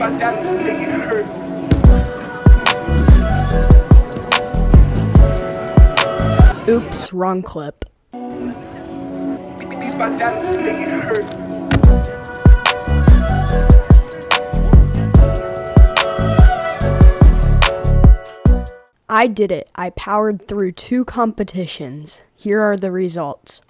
my dance, make it hurt. Oops, wrong clip. These my dance, make it hurt. I did it. I powered through 2 competitions. Here are the results.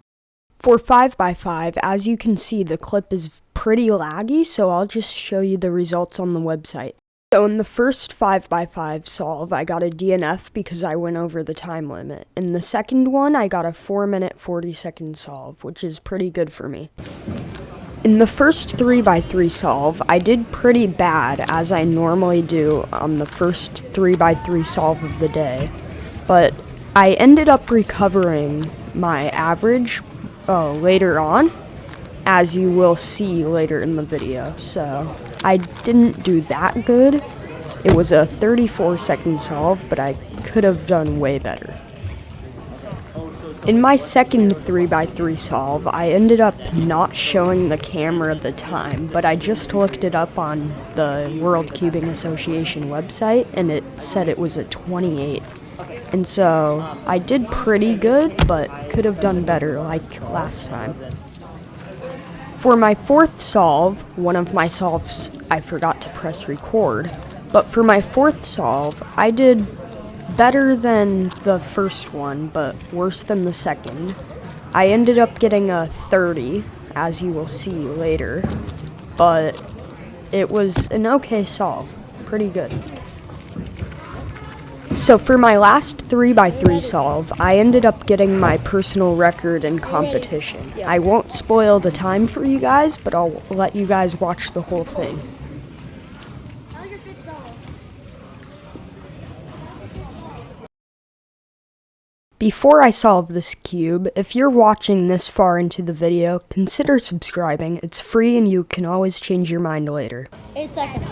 For 5x5, as you can see, the clip is pretty laggy, so I'll just show you the results on the website. So in the first 5x5 solve, I got a DNF because I went over the time limit. In the second one, I got a 4-minute 40-second solve, which is pretty good for me. In the first 3x3 solve, I did pretty bad, as I normally do on the first 3x3 solve of the day, but I ended up recovering my average later on, as you will see later in the video. So I didn't do that good. It was a 34-second solve, but I could have done way better. In my second 3x3 solve, I ended up not showing the camera the time, but I just looked it up on the World Cubing Association website, and it said it was a 28. And so I did pretty good, but could have done better like last time. For my fourth solve, one of my solves I forgot to press record, but for my fourth solve, I did better than the first one, but worse than the second. I ended up getting a 30, as you will see later, but it was an okay solve, pretty good. So for my last 3x3 solve, I ended up getting my personal record in competition. I won't spoil the time for you guys, but I'll let you guys watch the whole thing. Before I solve this cube, if you're watching this far into the video, consider subscribing. It's free and you can always change your mind later. 8 seconds.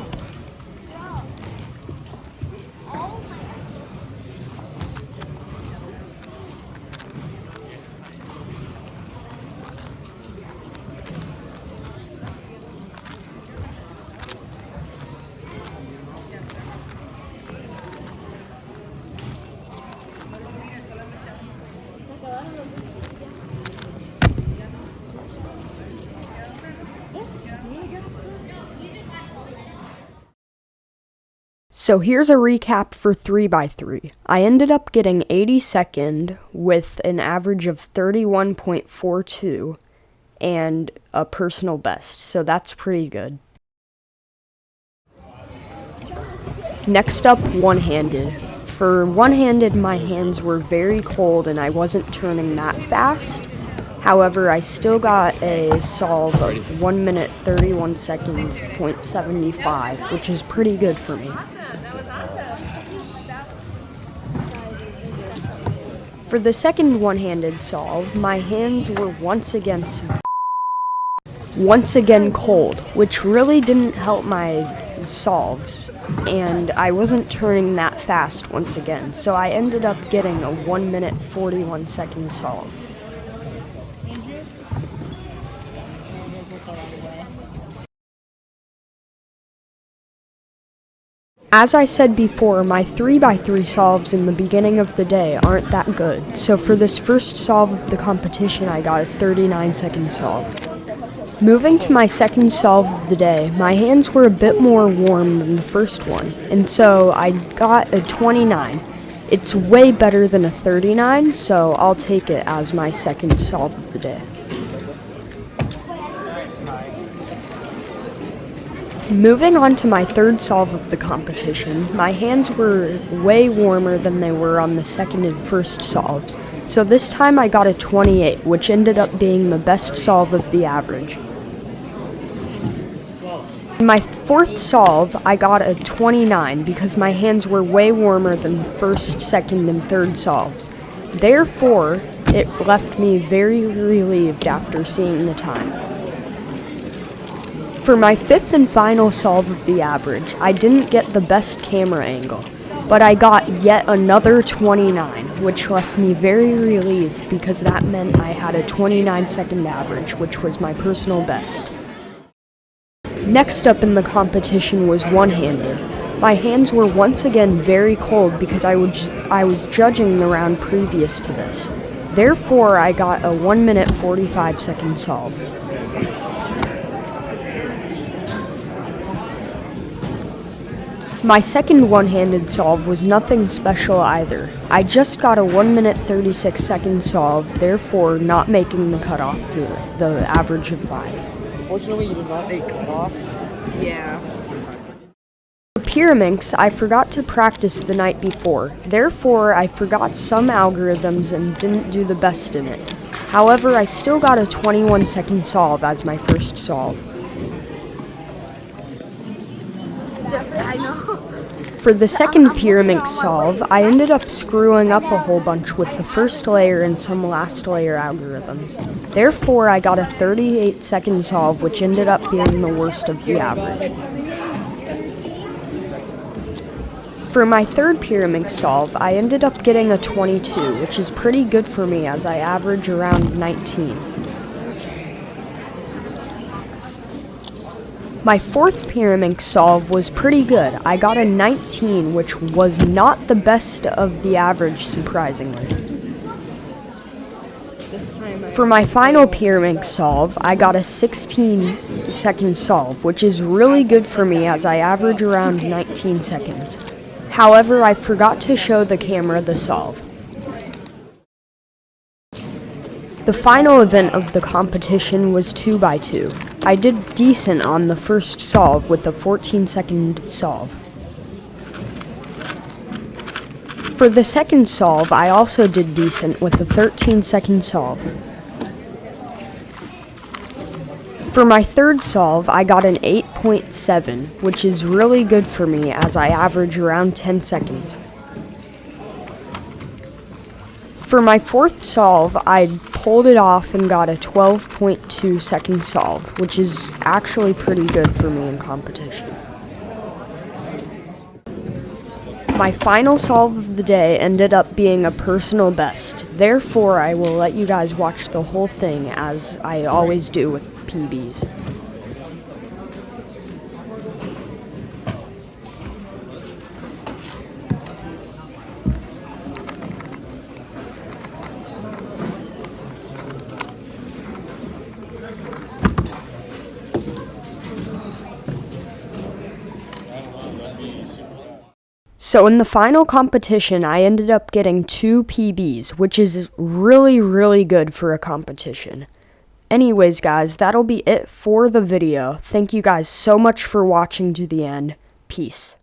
So here's a recap for 3x3. I ended up getting 82nd with an average of 31.42 and a personal best, so that's pretty good. Next up, one-handed. For one-handed, my hands were very cold and I wasn't turning that fast. However, I still got a solve of 1 minute 31 seconds, .75, which is pretty good for me. For the second one-handed solve, my hands were once again cold, which really didn't help my solves, and I wasn't turning that fast once again, so I ended up getting a 1 minute 41 second solve. As I said before, my 3x3 solves in the beginning of the day aren't that good, so for this first solve of the competition I got a 39-second solve. Moving to my second solve of the day, my hands were a bit more warm than the first one, and so I got a 29. It's way better than a 39, so I'll take it as my second solve of the day. Moving on to my third solve of the competition, my hands were way warmer than they were on the second and first solves, so this time I got a 28, which ended up being the best solve of the average. In my fourth solve, I got a 29 because my hands were way warmer than the first, second, and third solves. Therefore, it left me very relieved after seeing the time. For my fifth and final solve of the average, I didn't get the best camera angle, but I got yet another 29, which left me very relieved because that meant I had a 29-second average, which was my personal best. Next up in the competition was one-handed. My hands were once again very cold because I was judging the round previous to this. Therefore, I got a 1 minute 45 second solve. My second one-handed solve was nothing special either. I just got a 1 minute 36 second solve, therefore not making the cutoff for the average of 5. Unfortunately, you did not make cutoff. Yeah. For Pyraminx, I forgot to practice the night before. Therefore, I forgot some algorithms and didn't do the best in it. However, I still got a 21 second solve as my first solve. I know. For the second Pyraminx solve, I ended up screwing up a whole bunch with the first layer and some last layer algorithms. Therefore, I got a 38 second solve, which ended up being the worst of the average. For my third Pyraminx solve, I ended up getting a 22, which is pretty good for me as I average around 19. My fourth Pyraminx solve was pretty good. I got a 19, which was not the best of the average, surprisingly. For my final Pyraminx solve, I got a 16 second solve, which is really good for me as I average around 19 seconds. However, I forgot to show the camera the solve. The final event of the competition was 2x2. I did decent on the first solve with a 14 second solve. For the second solve, I also did decent with a 13 second solve. For my third solve, I got an 8.7, which is really good for me as I average around 10 seconds. For my fourth solve, I pulled it off and got a 12.2 second solve, which is actually pretty good for me in competition. My final solve of the day ended up being a personal best. Therefore, I will let you guys watch the whole thing as I always do with PBs. So in the final competition, I ended up getting 2 PBs, which is really good for a competition. Anyways, guys, that'll be it for the video. Thank you guys so much for watching to the end. Peace.